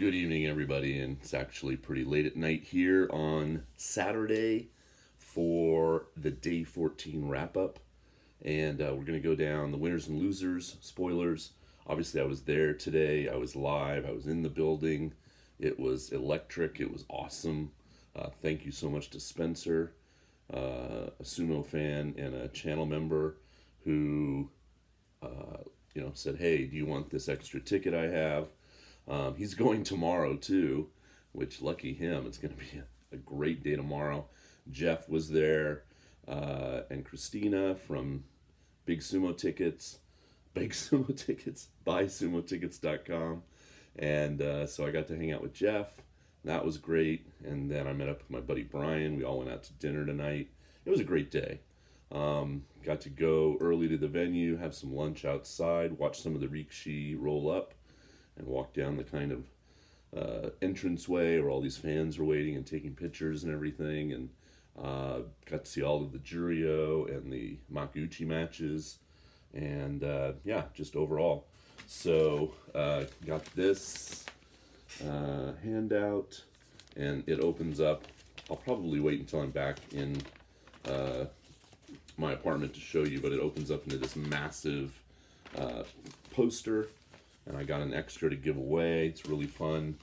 Good evening, everybody, and it's actually pretty late at night here on Saturday for the day 14 wrap up. And we're going to go down the winners and losers, spoilers. Obviously, I was there today, I was live, I was in the building. It was electric, it was awesome. Thank you so much to Spencer, a sumo fan and a channel member who said, "Hey, do you want this extra ticket I have?" He's going tomorrow too, which lucky him. It's going to be a great day tomorrow. Jeff was there, and Christina from Big Sumo Tickets, Big Sumo Tickets, buysumotickets.com. And so I got to hang out with Jeff. That was great. And then I met up with my buddy Brian. We all went out to dinner tonight. It was a great day. Got to go early to the venue, have some lunch outside, watch some of the Rikishi roll up, and walk down the kind of entranceway where all these fans are waiting and taking pictures and everything. And got to see all of the Juryo and the Makuchi matches. And just overall. So got this handout, and it opens up. I'll probably wait until I'm back in my apartment to show you, but it opens up into this massive poster, and I got an extra to give away. It's really fun,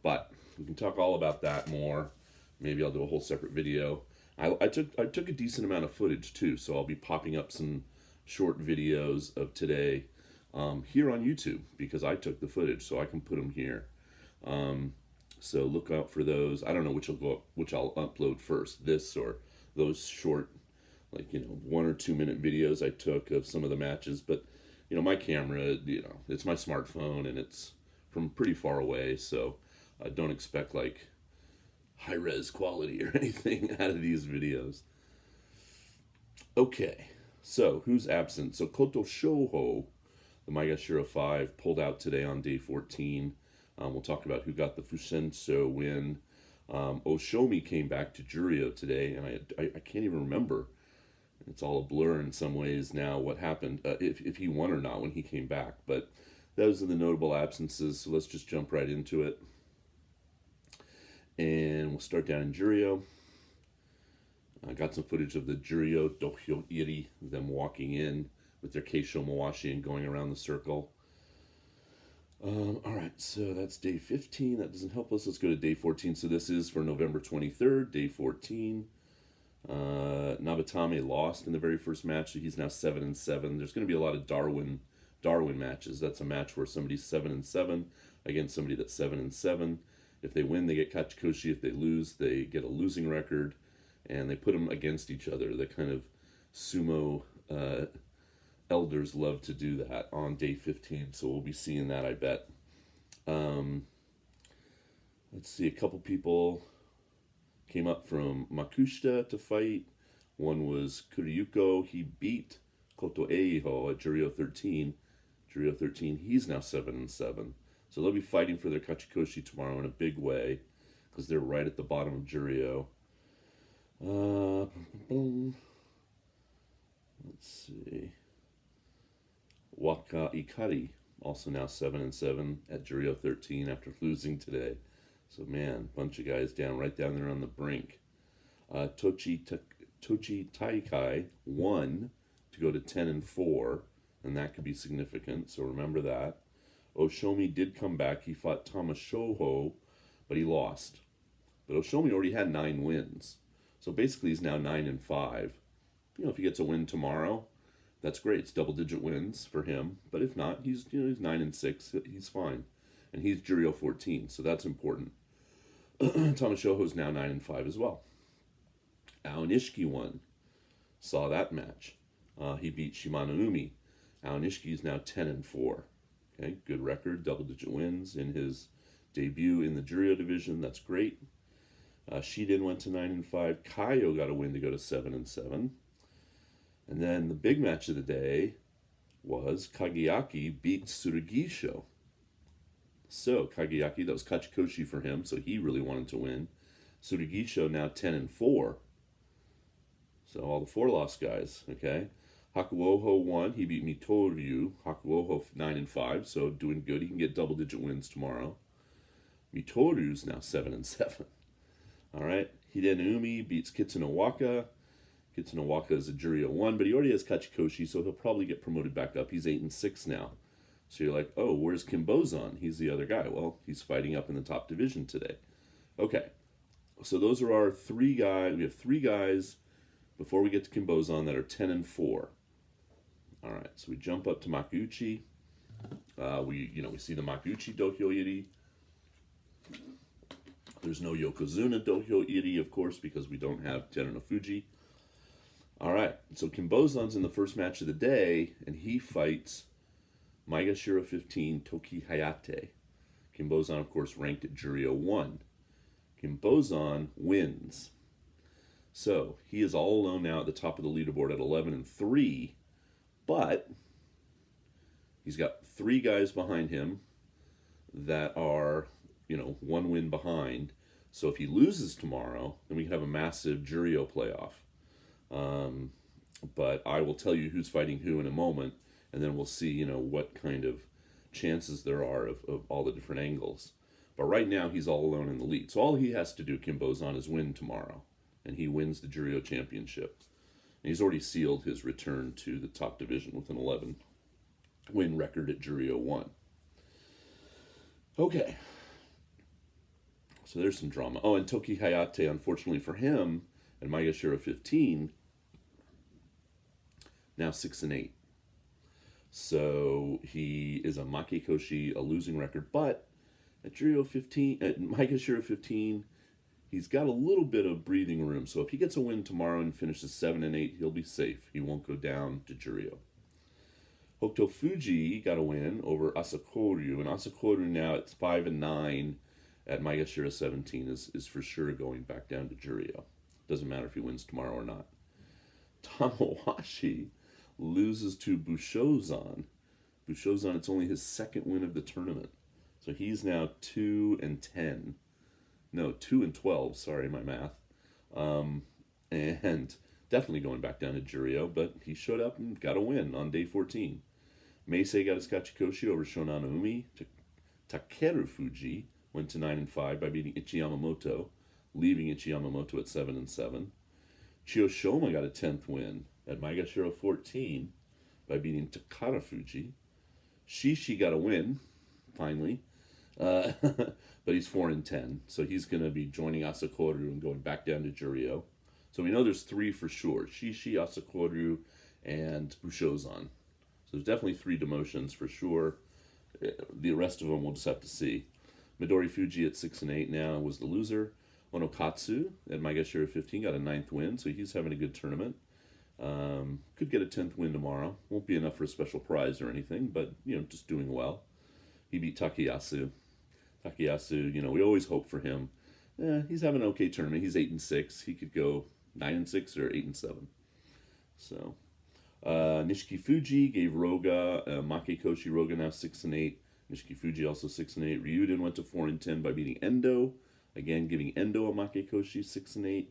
but we can talk all about that more. Maybe I'll do a whole separate video. I took a decent amount of footage too, so I'll be popping up some short videos of today here on YouTube because I took the footage, so I can put them here. So look out for those. I don't know which I'll upload first, this or those short, 1 or 2 minute videos I took of some of the matches. But my camera, it's my smartphone and it's from pretty far away, so I don't expect high res quality or anything out of these videos. Okay, so who's absent? So Koto Shoho, the Maegashira 5, pulled out today on day 14. We'll talk about who got the Fusenso win. Oshomi came back to Juryo today, and I can't even remember. It's all a blur in some ways now what happened, if he won or not when he came back. But those are the notable absences, so let's just jump right into it. And we'll start down in Juryo. I got some footage of the Juryo Dohyo Iri, them walking in with their Keisho Mawashi and going around the circle. Alright, so that's day 15. That doesn't help us. Let's go to day 14. So this is for November 23rd, day 14. Nabatame lost in the very first match, so he's now 7-7. There's going to be a lot of Darwin matches. That's a match where somebody's 7-7 against somebody that's 7-7. If they win, they get Kachikoshi. If they lose, they get a losing record, and they put them against each other. The kind of sumo elders love to do that on day 15, so we'll be seeing that, I bet. Let's see, a couple people came up from Makushita to fight. One was Kuryuko. He beat Koto Eiho at Juryo 13. Juryo 13, he's now 7-7. So they'll be fighting for their Kachikoshi tomorrow in a big way because they're right at the bottom of Juryo. Let's see. Waka Ikari, also now 7-7 at Juryo 13 after losing today. So man, bunch of guys right down there on the brink. Tochi Taikai won to go to 10-4, and that could be significant, so remember that. Oshomi did come back. He fought Tamashoho, but he lost. But Oshomi already had 9 wins. So basically he's now 9-5. If he gets a win tomorrow, that's great. It's double-digit wins for him. But if not, he's 9-6. He's fine. And he's Juryo 14, so that's important. Tamashoho's now 9-5 as well. Aonishiki won. Saw that match. He beat Shimano Umi. Aonishiki is now 10-4. Okay, good record, double-digit wins in his debut in the Juryo division. That's great. Shiden went to 9-5. Kaio got a win to go to 7-7. And then the big match of the day was Kageaki beat Tsurugisho. So Kageaki, that was Kachikoshi for him, so he really wanted to win. Tsurugisho now 10-4. So all the 4-loss guys, okay? Hakuoho won. He beat Mitoryu. Hakuoho 9-5, so doing good. He can get double-digit wins tomorrow. Mitoru's now 7-7. All right. Hidenumi beats Kitsunowaka. Kitsunowaka is a Juryo 1, but he already has Kachikoshi, so he'll probably get promoted back up. He's 8-6 now. So you're like, oh, where's Kimbozan? He's the other guy. Well, he's fighting up in the top division today. Okay. So those are our 3 guys. We have 3 guys before we get to Kimbozan that are 10-4. All right. So we jump up to Makuchi. We see the Makuchi Dohyo Iri. There's no Yokozuna Dohyo Iri, of course, because we don't have Terunofuji. All right, so Kimbozan's in the first match of the day, and he fights Maegashira 15 Toki Hayate. Kimbozan, of course, ranked at Juryo 1. Kimbozan wins. So he is all alone now at the top of the leaderboard at 11-3, but he's got 3 guys behind him that are, 1 win behind. So if he loses tomorrow, then we can have a massive Juryo playoff. But I will tell you who's fighting who in a moment, and then we'll see, what kind of chances there are of all the different angles. But right now, he's all alone in the lead. So all he has to do, Kimbozan, is win tomorrow, and he wins the Juryo Championship. And he's already sealed his return to the top division with an 11-win record at Juryo 1. Okay. So there's some drama. Oh, and Toki Hayate, unfortunately for him, and Maegashira 15, now 6-8. So he is a Makekoshi, a losing record, but at Maegashira 15, he's got a little bit of breathing room. So if he gets a win tomorrow and finishes 7-8, he'll be safe. He won't go down to Juryo. Hokutofuji got a win over Asakoru, and Asakoru now at 5-9 at Maegashira 17 is for sure going back down to Juryo. Doesn't matter if he wins tomorrow or not. Tamawashi loses to Bushozan. Bushozan, it's only his 2nd win of the tournament. So he's now 2-10. No, 2-12, sorry, my math. And definitely going back down to Juryo, but he showed up and got a win on day 14. Meisei got his Kachikoshi over Shonanaumi. Takeru Fuji went to 9-5 by beating Ichi Yamamoto, leaving Ichi Yamamoto at 7-7. Chiyoshoma got a 10th win at Maegashira 14 by beating Takara Fuji. Shishi got a win, finally, but he's 4-10, so he's going to be joining Asakoru and going back down to Juryo. So we know there's 3 for sure: Shishi, Asakoru, and Bushozan. So there's definitely 3 demotions for sure. The rest of them we'll just have to see. Midori Fuji at 6-8 now was the loser. Onokatsu at Maegashira 15 got a 9th win, so he's having a good tournament. Could get a 10th win tomorrow. Won't be enough for a special prize or anything, but, just doing well. He beat Takayasu. Takayasu, we always hope for him. He's having an okay tournament. He's 8-6. He could go 9-6 or 8-7. So, Nishiki Fuji gave Roga, Makekoshi. Roga now 6-8. Nishiki Fuji also 6-8. Ryuden went to 4-10 by beating Endo. Again, giving Endo a Makekoshi, 6-8.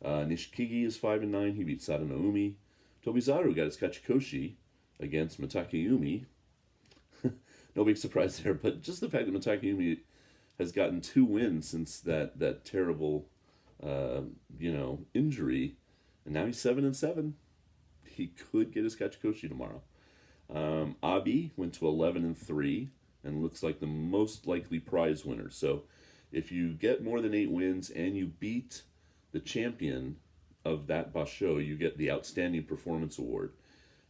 Nishikigi is 5-9. He beat Sadanoumi. Tobizaru got his Kachikoshi against Matakeumi. No big surprise there, but just the fact that Matakeumi has gotten 2 wins since that terrible, injury, and now he's 7-7. He could get his Kachikoshi tomorrow. Abi went to 11-3 and looks like the most likely prize winner. So if you get more than 8 wins and you beat the champion of that basho, you get the Outstanding Performance Award.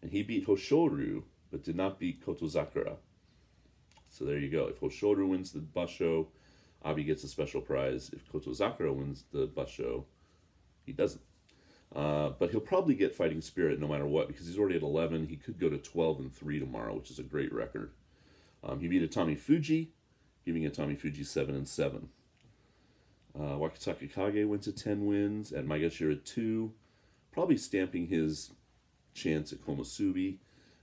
And he beat Hoshoru, but did not beat Kotozakura. So there you go. If Hoshoru wins the basho, Abi gets a special prize. If Kotozakura wins the basho, he doesn't. But he'll probably get Fighting Spirit no matter what, because he's already at 11. He could go to 12-3 tomorrow, which is a great record. He beat Atami Fuji, giving Atami Fuji 7-7. Wakataka Kage went to 10 wins at Maegashira 2, probably stamping his chance at Komusubi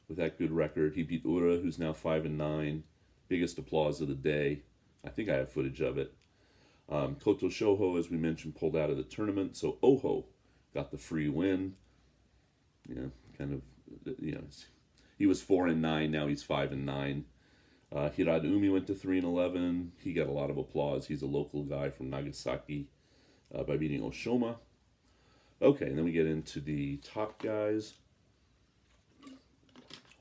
with that good record. He beat Ura, who's now 5-9. Biggest applause of the day. I think I have footage of it. Koto Shoho, as we mentioned, pulled out of the tournament, so Oho got the free win. He was 4-9, now he's 5-9. Hirad went to 3-11. He got a lot of applause. He's a local guy from Nagasaki by beating Oshoma. Okay, and then we get into the top guys.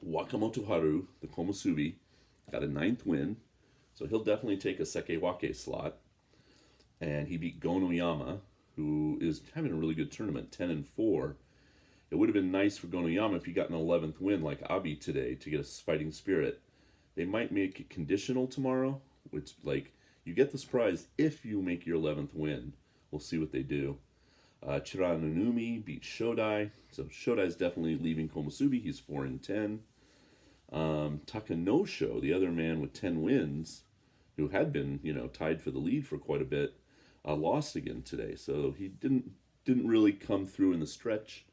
Wakamoto Haru, the Komusubi, got a 9th win. So he'll definitely take a Sekewake slot. And he beat Gonoyama, who is having a really good tournament, 10-4. It would have been nice for Gonoyama if he got an 11th win like Abi today to get a fighting spirit. They might make it conditional tomorrow, which, like, you get the surprise if you make your 11th win. We'll see what they do. Chiranunumi beat Shodai. So Shodai is definitely leaving Komusubi. He's 4-10. Takanosho, the other man with 10 wins, who had been, tied for the lead for quite a bit, lost again today. So he didn't really come through in the stretch,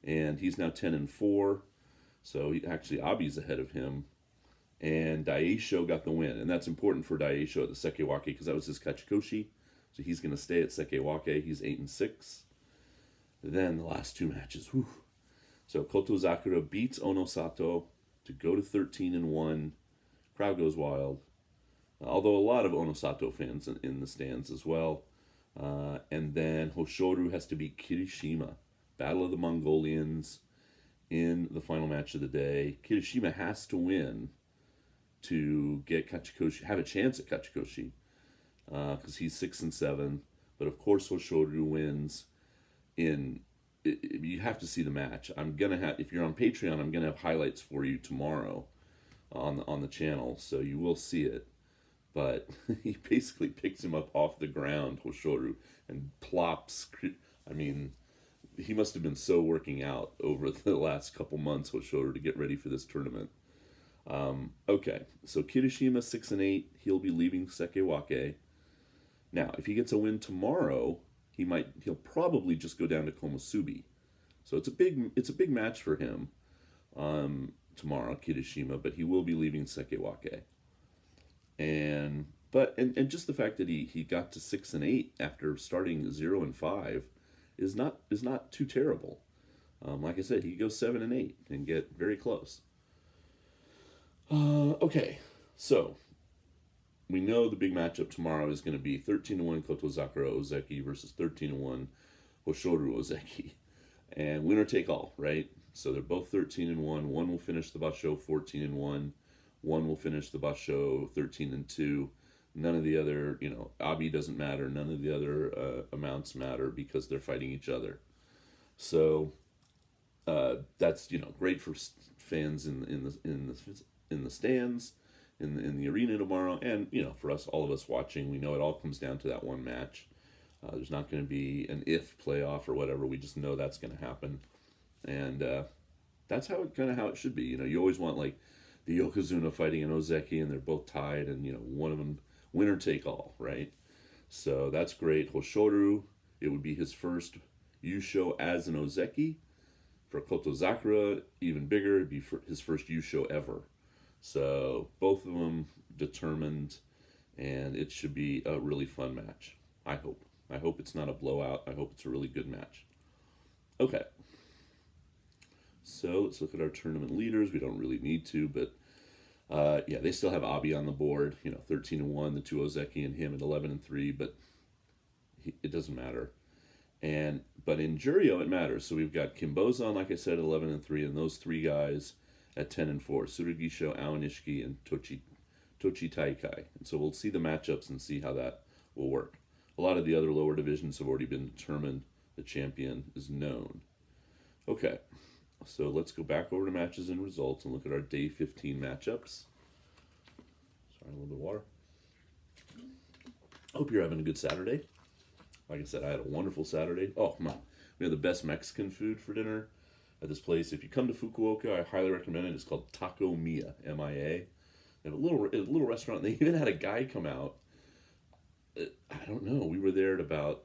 and he's now 10-4. So actually Abi's ahead of him, and Daisho got the win, and that's important for Daisho at the Sekewake because that was his Kachikoshi. So he's going to stay at Sekewake. He's 8-6. Then the last two matches. Whew. So Kotozakura beats Onosato to go to 13-1. Crowd goes wild. Although a lot of Onosato fans in the stands as well. And then Hoshoru has to beat Kirishima. Battle of the Mongolians in the final match of the day. Kirishima has to win to get Kachikoshi, have a chance at Kachikoshi, because he's 6-7. But of course Hoshoru wins. You have to see the match. I'm gonna have, if you're on Patreon, I'm gonna have highlights for you tomorrow on the channel, so you will see it. But he basically picks him up off the ground, Hoshoru, and plops. I mean, he must have been so working out over the last couple months, Hoshoru, to get ready for this tournament. Okay, so Kirishima 6-8. He'll be leaving Sekewake. Now, if he gets a win tomorrow, he'll probably just go down to Komusubi. So it's a big match for him tomorrow, Kirishima, but he will be leaving Sekewake. And just the fact that he got to 6-8 after starting 0-5 is not too terrible. Like I said, he goes 7-8 and get very close. Okay, so we know the big matchup tomorrow is going to be 13-1 Kotozakura Ozeki versus 13-1 Hoshoru Ozeki. And winner take all, right? So they're both 13-1. One will finish the Basho 14-1. One will finish the Basho 13-2. None of the other, Abi doesn't matter. None of the other amounts matter because they're fighting each other. So that's great for fans in the stands, in the arena tomorrow, and for us, all of us watching, we know it all comes down to that one match. There's not going to be an if playoff or whatever. We just know that's going to happen, and that's how it should be. You always want like the Yokozuna fighting an Ozeki, and they're both tied, and one of them winner take all, right? So that's great. Hoshoru, it would be his first Yusho as an Ozeki. For Kotozakura, even bigger, it'd be his first Yusho ever. So both of them determined, and it should be a really fun match. I hope it's not a blowout. I hope it's a really good match. Okay. So let's look at our tournament leaders. We don't really need to, but they still have Abi on the board. 13-1, the two Ozeki and him at 11-3, but it doesn't matter. But in Juryo, it matters. So we've got Kimboza, like I said, 11-3, and those three guys at 10-4. Tsurugisho, Aonishiki, and Tochi Taikai. And so we'll see the matchups and see how that will work. A lot of the other lower divisions have already been determined. The champion is known. Okay, so let's go back over to matches and results and look at our day 15 matchups. Sorry, a little bit of water. Hope you're having a good Saturday. Like I said, I had a wonderful Saturday. Oh, my. We had the best Mexican food for dinner at this place. If you come to Fukuoka, I highly recommend it. It's called Taco Mia, M-I-A. They have a little restaurant. They even had a guy come out. I don't know. We were there at about,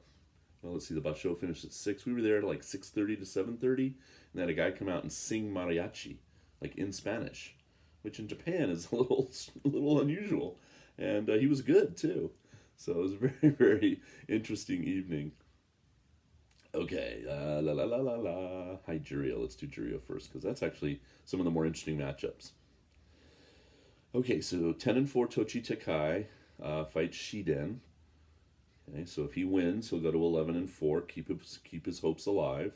let's see, the basho finished at 6. We were there at like 6:30 to 7:30. And they had a guy come out and sing mariachi, like in Spanish, which in Japan is a little unusual. And he was good, too. So it was a very, very interesting evening. Okay, Hi, Juryo. Let's do Juryo first, because that's actually some of the more interesting matchups. Okay, so 10-4 Tochi Takai fights Shiden. Okay, so if he wins, he'll go to 11-4, keep his hopes alive.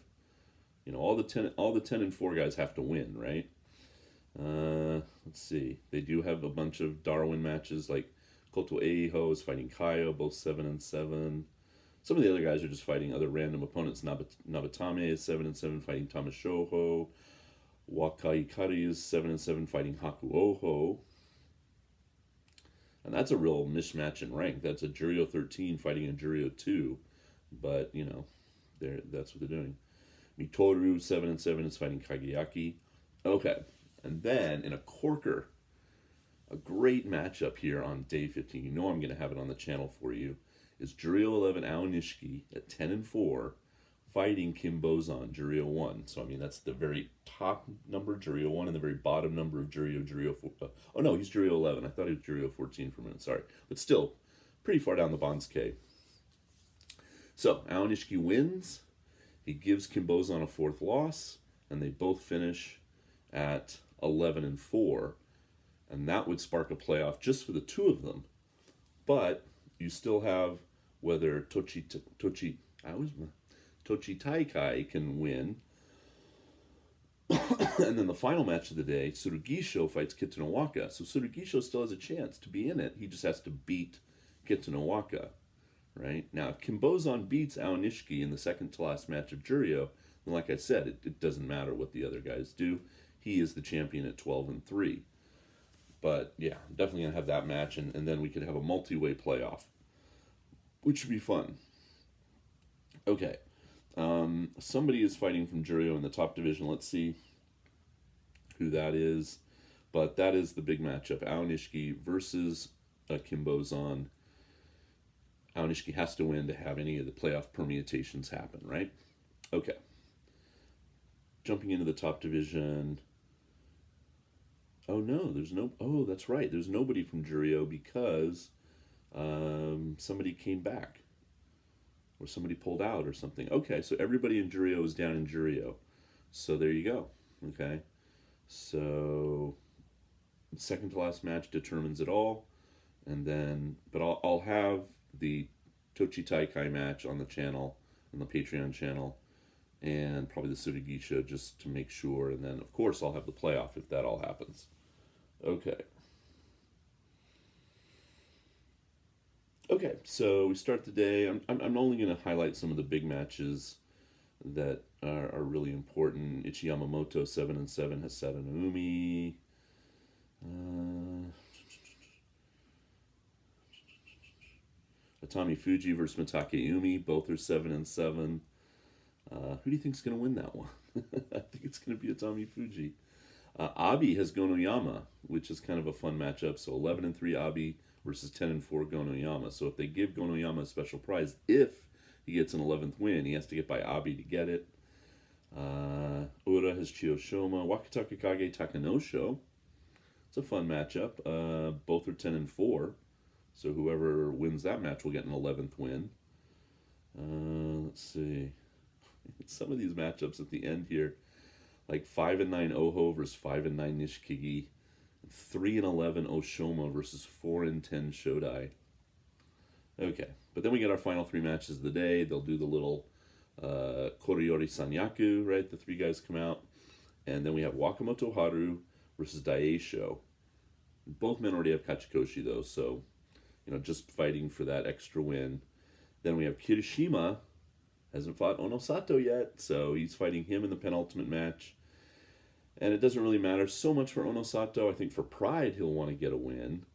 You know, all the 10-4 guys have to win, right? Let's see. They do have a bunch of Darwin matches, like Koto Eiho is fighting Kaio, both 7-7. Some of the other guys are just fighting other random opponents. Nabatame is 7-7 fighting Tamashoho. Wakai Kari is 7-7 fighting Hakuoho. And that's a real mismatch in rank. That's a Juryo 13 fighting a Juryo 2. But, you know, that's what they're doing. Mitoru 7-7 is fighting Kageyaki. Okay. And then in a corker, a great matchup here on day 15. You know I'm going to have it on the channel for you. Is Juryo 11 Aonishiki at 10-4 fighting Kim Bozan, Juryo 1. So, I mean, that's the very top number, Juryo 1, and the very bottom number of Juryo 4. Oh, no, he's Juryo 11. I thought he was Juryo 14 for a minute. Sorry. But still, pretty far down the Bansuke. So, Aonishiki wins. He gives Kim Bozan a fourth loss, and they both finish at 11-4. And that would spark a playoff just for the two of them. But you still have whether Tochi Taikai can win. And then the final match of the day, Tsurugisho fights Kitanowaka. So Tsurugisho still has a chance to be in it. He just has to beat Kitanowaka, right? Now, if Kim Bozan beats Aonishiki in the second to last match of Juryo, then like I said, it doesn't matter what the other guys do. He is the champion at 12-3. But yeah, definitely going to have that match, and then we could have a multi-way playoff, which would be fun. Okay. Somebody is fighting from Juryo in the top division. Let's see who that is. But that is the big matchup. Aonishiki versus Kim Bozan. Aonishiki has to win to have any of the playoff permutations happen, right? Okay. Jumping into the top division. Oh, no, there's no... Oh, that's right. There's nobody from Juryo because somebody came back. Or somebody pulled out or something. Okay, so everybody in Juryo is down in Juryo. So there you go. Okay. So second to last match determines it all. And then... But I'll have the Tochi Taikai match on the channel, on the Patreon channel. And probably the Tsurugisho just to make sure. And then, of course, I'll have the playoff if that all happens. Okay. Okay, so we start the day. I'm only going to highlight some of the big matches that are really important. Ichi Yamamoto 7-7 Hasada Naomi. Atami Fuji versus Mitake Umi. Both are 7-7. Who do you think is going to win that one? I think it's going to be Atami Fuji. Abi has Gonoyama, which is kind of a fun matchup. So 11-3 Abi versus 10-4 Gonoyama. So if they give Gonoyama a special prize, if he gets an 11th win, he has to get by Abi to get it. Ura has Chiyoshoma. Wakataka Kage Takanosho. It's a fun matchup. Both are 10-4. So whoever wins that match will get an 11th win. Let's see. Some of these matchups at the end here, like 5-9 Oho versus 5-9 Nishikigi, 3-11 Oshoma versus 4-10 Shodai. Okay, but then we get our final three matches of the day. They'll do the little Koriyori Sanyaku, right? The three guys come out, and then we have Wakamoto Haru versus Daisho. Both men already have Kachikoshi though, so you know, just fighting for that extra win. Then we have Kirishima. Hasn't fought Onosato yet, so he's fighting him in the penultimate match. And it doesn't really matter so much for Onosato. I think for pride, he'll want to get a win.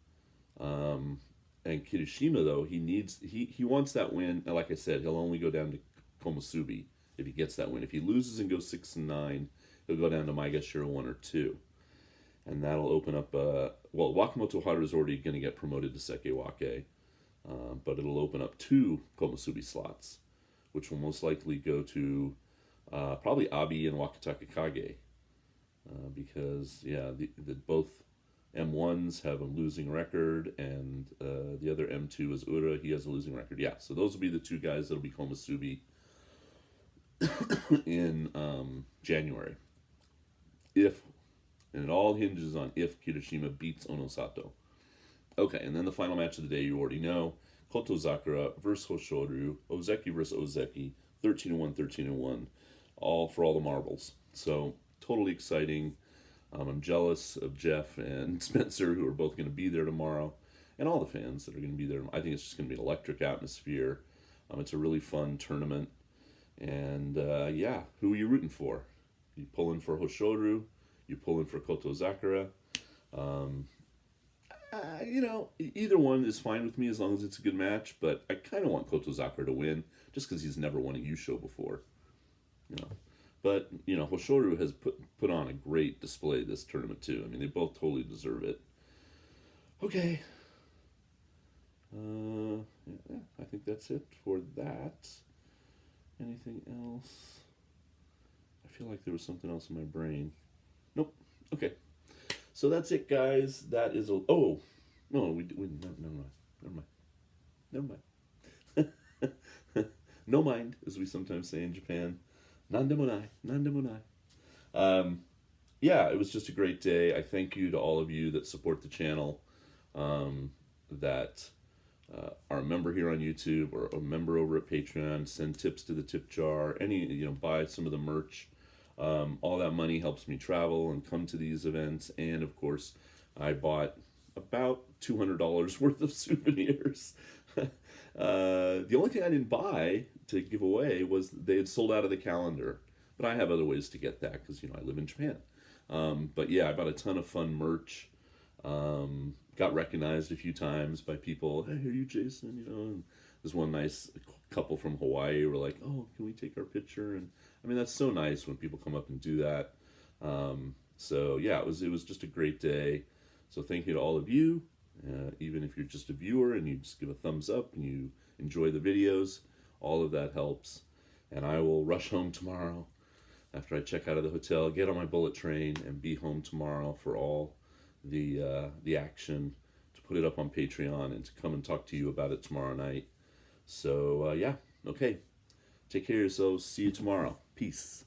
And Kirishima, though, he wants that win. And like I said, he'll only go down to Komusubi if he gets that win. If he loses and goes 6-9, he'll go down to Maegashira 1 or 2. And that'll open up... Wakamoto Haru is already going to get promoted to Sekewake. But it'll open up 2 Komusubi slots, which will most likely go to probably Abi and Wakataka Kage. Because, yeah, both M1s have a losing record, and the other M2 is Ura. He has a losing record. Yeah, so those will be the 2 guys that will be Komusubi in January. If And it all hinges on if Kirishima beats Onosato. Okay, and then the final match of the day you already know. Kotozakura versus Hoshoryu. Ozeki versus Ozeki. 13-1, 13-1. All for all the marbles. So, totally exciting. I'm jealous of Jeff and Spencer, who are both going to be there tomorrow, and all the fans that are going to be there. I think it's just going to be an electric atmosphere. It's a really fun tournament. And yeah, who are you rooting for? You pulling for Hoshoryu? You pulling for Kotozakura? You know, either one is fine with me as long as it's a good match, but I kind of want Kotozakura to win just because he's never won a Yusho before. You know. But, you know, Hoshoryu has put on a great display this tournament, too. I mean, they both totally deserve it. Okay. Yeah, I think that's it for that. Anything else? I feel like there was something else in my brain. Nope. Okay. So that's it, guys. That is oh no, never mind. No mind, as we sometimes say in Japan. Nandemonai. Yeah, it was just a great day. I thank you to all of you that support the channel, that are a member here on YouTube or a member over at Patreon. Send tips to the tip jar. Buy some of the merch. All that money helps me travel and come to these events. And of course, I bought about $200 worth of souvenirs. The only thing I didn't buy to give away was they had sold out of the calendar. But I have other ways to get that because, I live in Japan. But yeah, I bought a ton of fun merch. Got recognized a few times by people. Hey, are you Jason? And there's one nice couple from Hawaii were like, oh, can we take our picture? And I mean, that's so nice when people come up and do that. So yeah, it was just a great day. So thank you to all of you. Even if you're just a viewer and you just give a thumbs up and you enjoy the videos, all of that helps. And I will rush home tomorrow after I check out of the hotel, get on my bullet train, and be home tomorrow for all the action, to put it up on Patreon and to come and talk to you about it tomorrow night. So yeah, okay. Take care of yourselves. See you tomorrow. Peace.